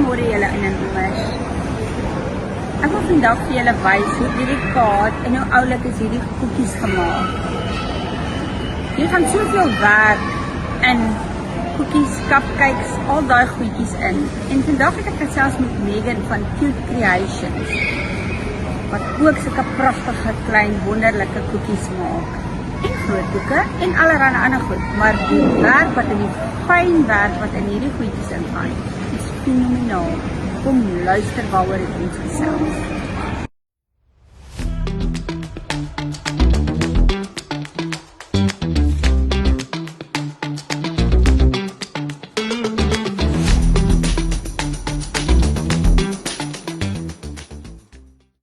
Goeiemôre julle in en oors. Ek wil vandag vir julle wys hoe delikaat en hoe oulik is hierdie koekies gemaak. Hier gaan soveel werk in koekies, cupcakes, al daai goedjies in. En vandag het ek gesels met Megan van Cute Creations, wat ook sulke pragtige, klein, wonderlike koekies maak. En grootboeke en allerlei ander goed, maar die werk wat in die fyn werk wat in hierdie goedjies ingaan, is fenomenaal. Kom luister waaroor het ons gesels.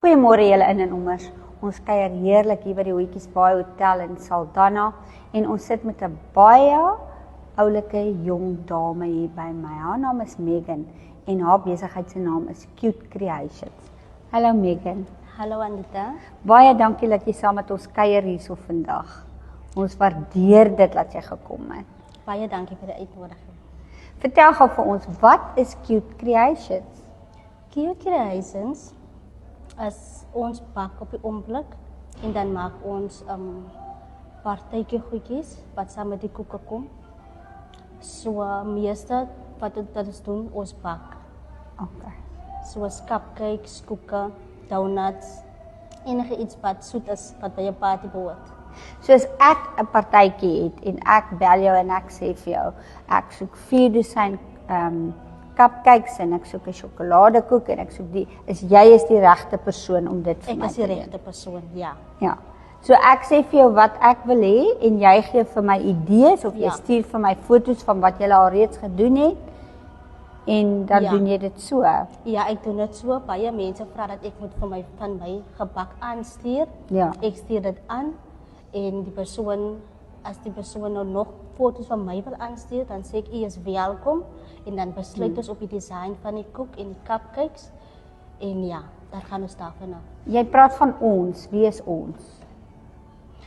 Goeiemôre julle in en ommers. Ons kuier heerlik hier by die Hoetjies Baai Hotel in Saldanha en ons sit met 'n baie oulike jong dame hier by my. Haar naam is Megan en haar besigheid se naam is Cute Creations. Hallo Megan. Hallo Anita. Baie dankie dat jy saam met ons kuier hierso vandag. Ons waardeer dit dat jy gekom het. Baie dankie vir die uitnodiging. Vertel gou vir ons, wat is Cute Creations? Cute Creations is ons bak op die oomblik en dan maak ons partytjie goedjies wat saam met die koeke kom. So meeste wat ons doen, ons bak. Okay. Soos cupcakes, koeke, donuts, enige iets wat soet is wat by 'n party behoort. So as ek 'n partytjie het en ek bel jou en ek sê vir jou, ek soek 4 dosyn cupcakes en ek soek 'n sjokoladekoek en ek soek die, jy is die regte persoon om dit vir my Ek is die te doen. regte persoon, ja. Ja. So ek sê vir jou wat ek wil hê en jy gee vir my idees of jy Ja. stuur vir my foto's van wat jy al reeds gedoen het en dan Ja. doen jy dit so. Ja, ek doen dit so. Baie mense vra dat ek moet vir van my gebak aanstuur. Ja. Ek stuur dit aan en die persoon, as die persoon nou nog foto's van my wil aanstuur, dan sê ek, u is welkom en dan besluit ons op die design van die koek en die cupcakes en ja, daar gaan ons daarvan af. Jy praat van ons, wie is ons?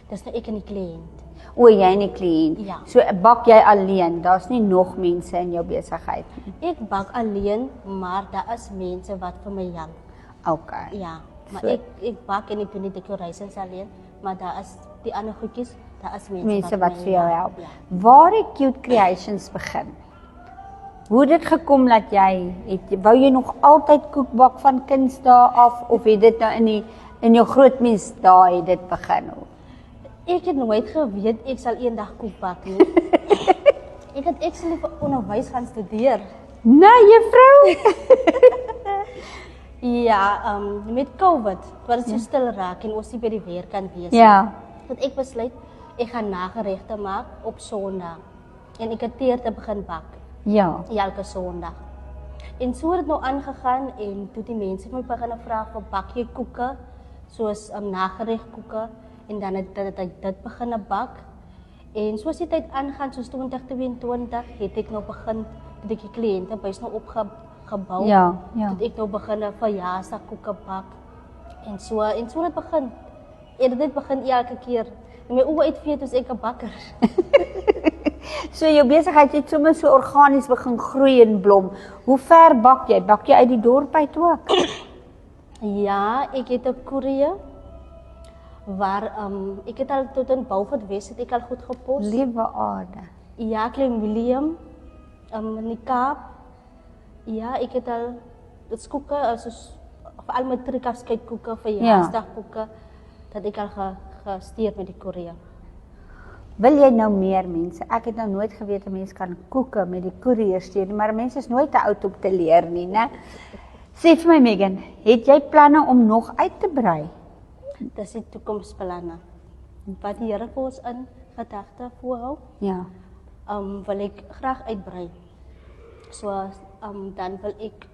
Dis nou ek en die kliënt. O, jy en die kliënt. Ja. So bak jy alleen, daar's nie nog mense in jou besigheid nie. Ek bak alleen, maar daar is mense wat vir my help. Okay. Ja, maar So- ek bak en ek doen die decorations alleen, maar daar is die ander goedjies, daar is Mense wat my vir jou help. Ja. Waar het Cute Creations begin? Hoe het dit gekom dat wou jy nog altyd koek bak van kindsdae af of het dit nou in jou grootmens dae het dit begin? Ek het nooit geweet ek sal eendag koek bak nie. Ek het actually vir onderwys gaan studeer. Nee, juffrou. Ja, met COVID, wat het so stil raak en ons nie by die werk kan wees. Ja. Dat ek besluit, ek gaan nageregte maak op Sondag. En ek het teer begin bak, Ja. elke Sondag. En so het dit nou aangegaan en toe die mense my begin vra vir bak jy koeke, soos nagereg koeke en dan het ek dit begin bak. En soos die tyd aangaan, soos 2022, het ek nou begin, dat ek die kliënte bys nou opgebou. Ja, ja. Dat ek nou begin verjaarsdag koeke bak. En so het dit begin. En dit begin elke keer. En my oë uitvee as ek 'n bakker. So jou besigheid het sommer so organies begin groei en blom. Hoe ver bak jy? Bak jy uit die dorp uit ook? Ja, ek het 'n koerier waar ek het al tot in Beaufort Wes het ek al goed gepos. Liewe aarde. Ja, Klein Willem, in die Kaap. Ja, ek het al dit koeke, soos al my triekafskeidkoeke, verjaarsdagkoeke, dat ek al gestuur met die koerier. Wil jy nou meer mense? Ek het nou nooit geweet 'n mens kan koeke met die koerier stuur nie, maar mense is nooit te oud om te leer nie, né? Sê vir my Megan, het jy planne om nog uit te brei? Dis die toekomsplanne. Wat die Here vir ons in gedagte voorhou, Ja. wil ek graag uitbrei. So dan wil ek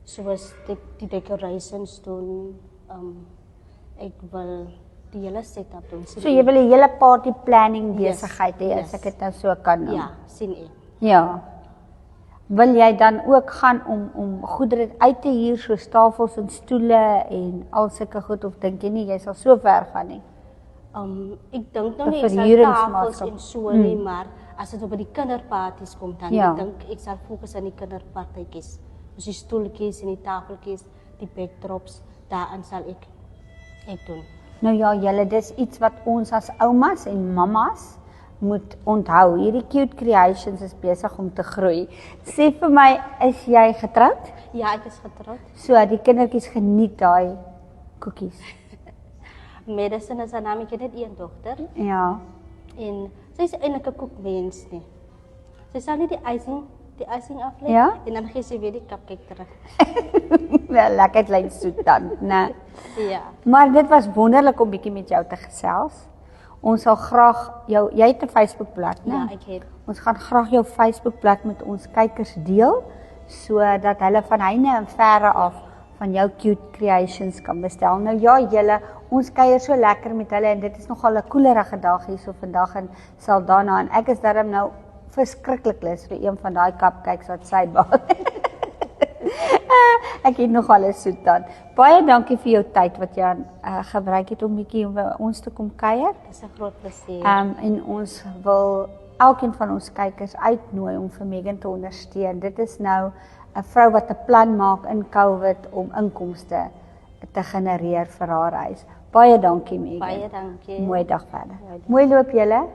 soos die decorations doen, ek wil die hele setup doen. So jy wil 'n hele party planning Yes, besigheid hê, as yes. ek dit nou so kan noem. Ja, sien ek. Ja. Wil jy dan ook gaan om goedere uit te huur, soos tafels en stoele en al sulke goed, of dink jy nie jy sal so ver gaan nie? Ek dink nou Een nie ek sal verhuuringsmaatskap. tafels en so nie, maar as dit op by die kinderparties kom, dan Ja. ek dink ek sal fokus aan die kinderpartytjies. Dus die stoeltjies en die tafeltjies, die backdrops, daaraan sal ek doen. Nou ja, julle, dis iets wat ons as oumas en mammas moet onthou. Hierdie Cute Creations is besig om te groei. Sê vir my, is jy getroud? Ja, ek is getroud. So, die kindertjies geniet daai koekies. Madison is haar naam, ek het net een dogter. Ja. En sy is eintlik 'n koekmens nie. Sy sal net die icing aflê Ja? en dan gee sy weer die cupcake terug. Wel, lekker klein soet dan, né? Ja. Maar dit was wonderlik om bietjie met jou te gesels. Ons sal graag jy het 'n Facebookblad, né? Ja, ek het. Ons gaan graag jou Facebookblad met ons kykers deel, sodat hulle van heinde en verre af van jou Cute Creations kan bestel. Nou ja, julle, ons kuier so lekker met hulle en dit is nogal 'n koelerige dag hierso vandag in Saldanha en ek is darm nou verskriklik lus vir een van daai cupcakes wat sy bak. Ek het nogal 'n soet dan. Baie dankie vir jou tyd wat jy gebruik het om bietjie by ons te kom kuier. Dit is 'n groot plesier. En ons wil elkeen van ons kykers uitnooi om vir Megan te ondersteun. Dit is nou 'n vrou wat 'n plan maak in COVID om inkomste te genereer vir haar huis. Baie dankie Megan. Baie dankie. Mooi dag verder. Mooi dag. Mooi loop julle.